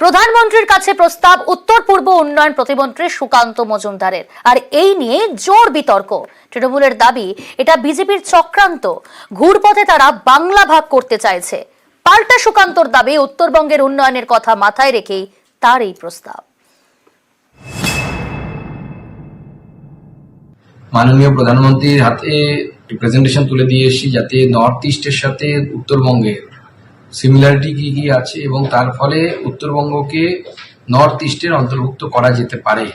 প্রধানমন্ত্রীর কাছে প্রস্তাব উত্তর পূর্ব উন্নয়ন প্রতিমন্ত্রী সুকান্ত মজুমদারের, আর এই নিয়ে জোর বিতর্ক। তৃণমূলের দাবি এটা বিজেপির চক্রান্ত, ঘুরপথে তারা বাংলা ভাগ করতে চাইছে। পাল্টা সুকান্তর দাবি উত্তরবঙ্গের উন্নয়নের কথা মাথায় রেখেই তার এই প্রস্তাব। মাননীয় প্রধানমন্ত্রীর হাতে প্রেজেন্টেশন তুলে দিয়ে এসেছি, যাতে নর্থ ইস্টের সাথে উত্তরবঙ্গের সিমিলারিটি কি কি আছে এবং তার ফলে উত্তরবঙ্গকে নর্থ ইস্টের অন্তর্ভুক্ত করা যেতে পারে,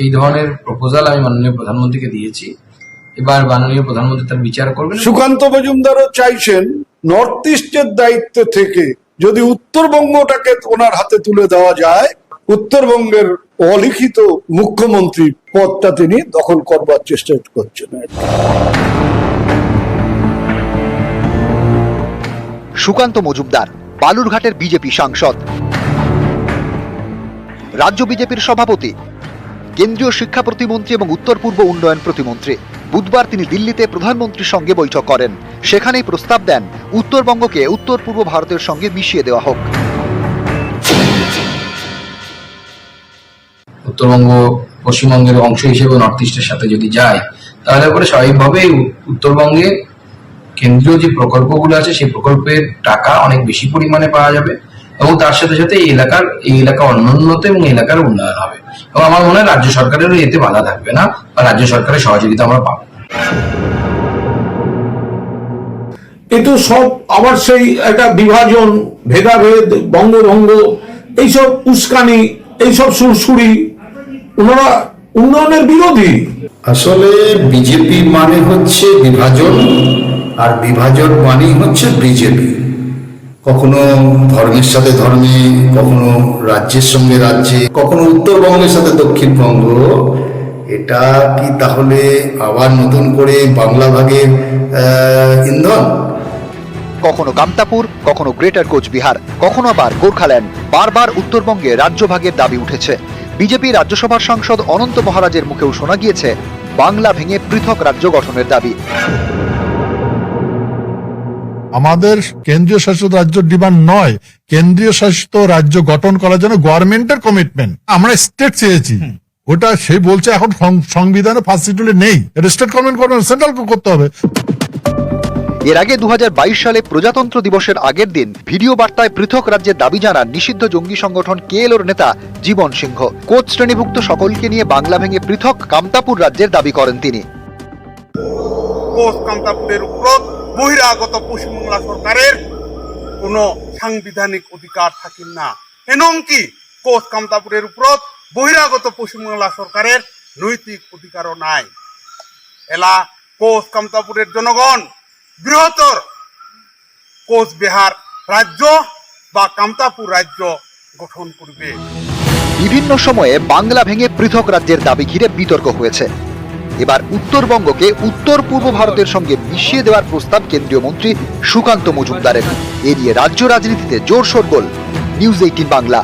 এই ধরনের প্রপোজাল আমি মাননীয় প্রধানমন্ত্রীকে দিয়েছি। এবার মাননীয় প্রধানমন্ত্রী তার বিচার করবেন। সুকান্ত মজুমদারও চাইছেন নর্থ ইস্টের দায়িত্ব থেকে যদি উত্তরবঙ্গটাকে ওনার হাতে তুলে দেওয়া যায়, উত্তরবঙ্গের অলিখিত মুখ্যমন্ত্রী পদটা তিনি দখল করবার চেষ্টা করছেন। সুকান্ত মজুমদার বালুরঘাটের বিজেপি সাংসদ, রাজ্য বিজেপির সভাপতি, কেন্দ্রীয় শিক্ষা প্রতিমন্ত্রী এবং উত্তর পূর্ব উন্নয়ন প্রতিমন্ত্রী। বুধবার তিনি দিল্লিতে প্রধানমন্ত্রীর সঙ্গে বৈঠক করেন। সেখানেই প্রস্তাব দেন উত্তরবঙ্গকে উত্তর পূর্ব ভারতের সঙ্গে মিশিয়ে দেওয়া হোক। উত্তরবঙ্গ পশ্চিমবঙ্গের অংশ হিসেবে নর্থ ইস্টের সাথে যদি যায়, তাহলে পরে স্বাভাবিকভাবেই উত্তরবঙ্গে কেন্দ্রীয় যে প্রকল্পগুলো আছে সেই প্রকল্পের টাকা অনেক বেশি পরিমাণে পাওয়া যাবে এবং তার সাথে সাথে এই এলাকা অনুন্নত এবং এলাকার উন্নয়ন হবে। এবং আমার মনে হয় রাজ্য সরকারেরও এতে বাধা থাকবে না, বা রাজ্য সরকারের সহযোগিতা আমরা পাবো। কিন্তু সব আবার সেই একটা বিভাজন, ভেদাভেদ, বঙ্গভঙ্গ, এইসব উস্কানি, এইসব সুরসুরি, ওনারা উন্নয়নের বিরোধী। আসলে বিজেপি মানে হচ্ছে বিভাজন, আর বিভাজন মানেই হচ্ছে বিজেপি। কখনো ধর্মের সাথে ধর্মে, কখনো রাজ্যের সঙ্গে রাজ্যে, কখনো উত্তরবঙ্গের সাথে দক্ষিণবঙ্গ। এটা কি তাহলে আবার নতুন করে বাংলা ভাগের ইন্ধন? কখনো কামতাপুর, কখনো গ্রেটার কোচবিহার, কখনো আবার গোর্খাল্যান্ড। বারবার উত্তরবঙ্গে রাজ্যভাগের দাবি উঠেছে। বিজেপি রাজ্যসভার সাংসদ অনন্ত মহারাজের মুখেও শোনা গিয়েছে বাংলা ভেঙে পৃথক রাজ্য গঠনের দাবি। আমাদের কেন্দ্রীয় শাসিত রাজ্য ডিমান্ড নয়, কেন্দ্রীয় শাসিত রাজ্য গঠন করার জন্য গভর্নমেন্টের কমিটমেন্ট। আমরা স্টেট চেয়েছি, ওটা সে বলছে এখন সংবিধানে ফার্স্ট শিডিউলে নেই, এটা স্টেট গভর্নমেন্ট করবে, সেন্ট্রাল করতে হবে। এর আগে 2022 সালে প্রজাতন্ত্র দিবসের আগের দিন ভিডিও বার্তায় পৃথক রাজ্যের দাবি জানান নিষিদ্ধ জঙ্গি সংগঠন কেএলওর নেতা জীবন সিংহ। কোচ শ্রেণীভুক্ত সকলকে নিয়ে বাংলা ভেঙে পৃথক কামতাপুর রাজ্যের দাবি করেন তিনি। কোচ কামতাপুরের উপর বহিরাগত পশ্চিমবাংলা সরকারের কোনো সাংবিধানিক অধিকার থাকে না, এমনকি কোচ কামতাপুরের উপর বহিরাগত পশ্চিমবাংলা সরকারের নৈতিক অধিকারও নাই। এলা কোচ কামতাপুরের জনগণ বৃহত্তর কোচবিহার রাজ্য বা কামতাপুর রাজ্য গঠন করবে। বিভিন্ন সময়ে বাংলা ভেঙে পৃথক রাজ্যের দাবি ঘিরে বিতর্ক হয়েছে। এবার উত্তরবঙ্গকে উত্তর পূর্ব ভারতের সঙ্গে মিশিয়ে দেওয়ার প্রস্তাব কেন্দ্রীয় মন্ত্রী সুকান্ত মজুমদারের। এ নিয়ে রাজ্য রাজনীতিতে জোর শোরগোল। নিউজ 18 বাংলা।